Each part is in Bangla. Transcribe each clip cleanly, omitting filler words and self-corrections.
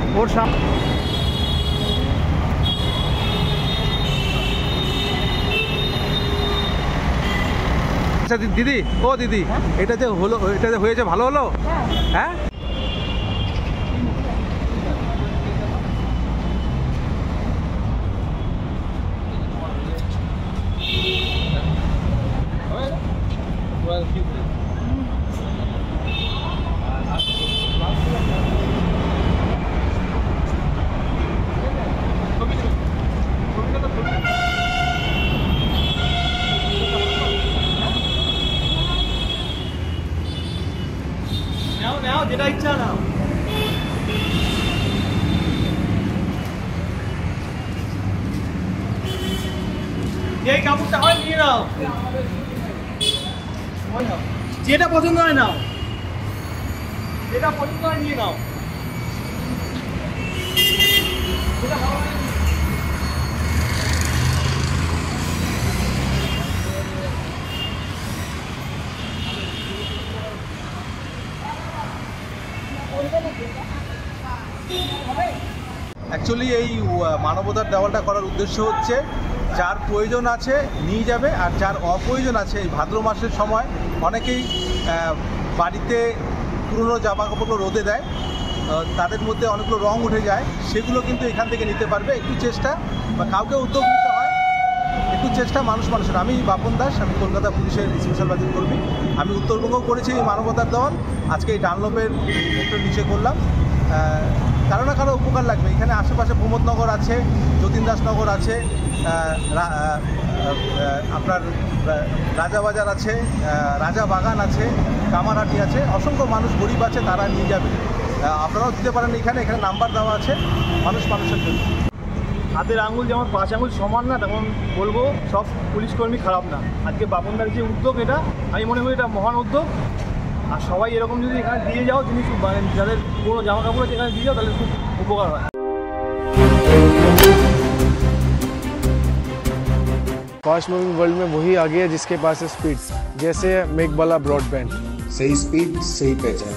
और शाम আচ্ছা দিদি, ও দিদি, এটা যে হলো, এটা যে হয়েছে ভালো হলো? হ্যাঁ নাও যেটা ইচ্ছা নাও। এই কাপড়টা হয় নিয়ে নাও, যেটা পছন্দ হয় নাও, যেটা পছন্দ হয় নিয়ে নাও। অ্যাকচুয়ালি এই মানবতার দেওয়ালটা করার উদ্দেশ্য হচ্ছে যার প্রয়োজন আছে নিয়ে যাবে, আর যার অপ্রয়োজন আছে এই ভাদ্র মাসের সময় অনেকেই বাড়িতে পুরনো জামা কাপড়গুলো রোদে দেয়, তাদের মধ্যে অনেকগুলো রং উঠে যায়, সেগুলো কিন্তু এখান থেকে নিতে পারবে। একটু চেষ্টা বা কাউকে উদ্যোগ নিতে হয়, একটু চেষ্টা মানুষের। আমি বাপন দাস, আমি কলকাতা পুলিশের স্পেশাল বাজার কর্মী। আমি উত্তরবঙ্গও করেছি এই মানবতার দেওয়াল, আজকে এই ডানলপের একটু নিচে করলাম। কারো না কারো উপকার লাগবে। এখানে আশেপাশে প্রমোদনগর আছে, যতীন দাসনগর আছে, আপনার রাজাবাজার আছে, রাজা বাগান আছে, কামারহাটি আছে, অসংখ্য মানুষ গরিব আছে, তারা নিয়ে যাবে। আপনারাও দিতে পারেন এখানে নাম্বার দেওয়া আছে, মানুষের জন্য। হাতের আঙুল যেমন 5 আঙুল সমান না, তেমন বলবো সব পুলিশকর্মী খারাপ না। আজকে বাপনদার যে উদ্যোগ, এটা আমি মনে করি এটা মহান উদ্যোগ। আর সবাই এরকম যদি এখানে দিয়ে যাও, জিনিস মানে যাদের পুরো জামা কাপড় আছে এখানে দিয়ে যাও, তাহলে খুব উপকার হয়। फास्ट मूविंग वर्ल्ड में वही आगे है जिसके पास है स्पीड, जैसे मेघबाला ब्रॉडबैंड। सही स्पीड सही पहचान।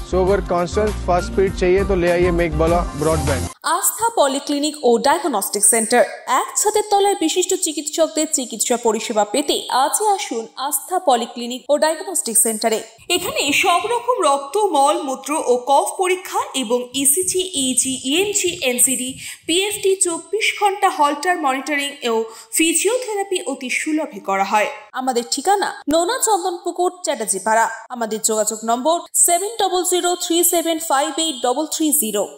सो अगर कांस्टेंट फास्ट स्पीड चाहिए तो ले आइए मेघबाला ब्रॉडबैंड। আস্থা পলিক্লিনিক ও ডায়াগনস্টিক সেন্টার, এক ছাদের তলায় বিশিষ্ট চিকিৎসকদের চিকিৎসা পরিষেবা পেতে আজই আসুন আস্থা পলিক্লিনিক ও ডায়াগনস্টিক সেন্টারে। এখানে সব রকম রক্ত, মল, মূত্র ও কফ পরীক্ষা এবং ECG, easy, EMG, NCD, PFT 24 ঘন্টা হল্টার মনিটরিং ও ফিজিওথেরাপি অতি সুলভে করা হয়। আমাদের ঠিকানা নোনা চন্দনপুকুর, চ্যাটার্জিপাড়া। আমাদের যোগাযোগ নম্বর 7003758330।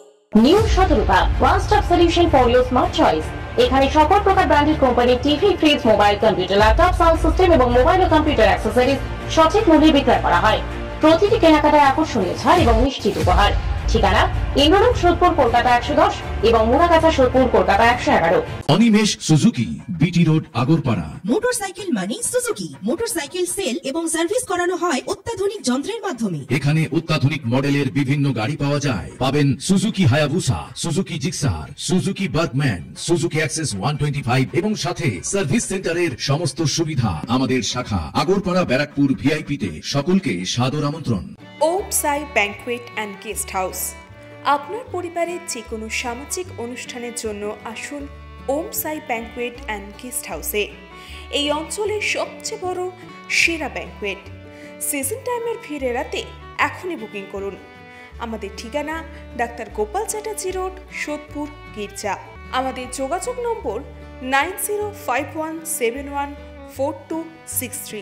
New Sadarupa, one stop solution for your smart choice. এখানে সকল প্রকার ব্র্যান্ডেড কোম্পানির TV, fridge, mobile, computer, laptop, sound system এবং মোবাইল ও কম্পিউটার অ্যাক্সেসরিজ সঠিক মূল্যে বিক্রয় করা হয়। প্রতিটি কেনাকাটায় আকর্ষণীয় ছাড় এবং নিশ্চিত উপহার। ঠিকানা ইন্দ্রলোক, সোদপুর, কলকাতা 110 এবং Muragachha, Sodepur, Kolkata 111। Animesh Suzuki, BT road, Agarpara. Motorcycle মানে সুজুকি। মোটরসাইকেল সেল এবং সার্ভিস করানো হয় অত্যাধুনিক যন্ত্রের মাধ্যমে। এখানে অত্যাধুনিক মডেলের বিভিন্ন গাড়ি পাওয়া যায়। পাবেন Suzuki Hayabusa, Suzuki Gixxer, Suzuki Bergman, Suzuki access 125 এবং সাথে সার্ভিস সেন্টারের সমস্ত সুবিধা। আমাদের শাখা আগরপাড়া, ব্যারাকপুর ভিআইপি তে। সকলকে সাদর আমন্ত্রণ। ওম সাই ব্যাংকুয়েট অ্যান্ড গেস্ট হাউস। আপনার পরিবারের যে কোনো সামাজিক অনুষ্ঠানের জন্য আসুন ওম সাই ব্যাংকুয়েট অ্যান্ড গেস্ট হাউসে। এই অঞ্চলের সবচেয়ে বড় সেরা ব্যাংকুয়েট। সিজন টাইমের ভিড় এড়াতে এখনই বুকিং করুন। আমাদের ঠিকানা ডাক্তার গোপাল চ্যাটার্জি রোড, সোদপুর, গির্জা। আমাদের যোগাযোগ নম্বর 9051714263।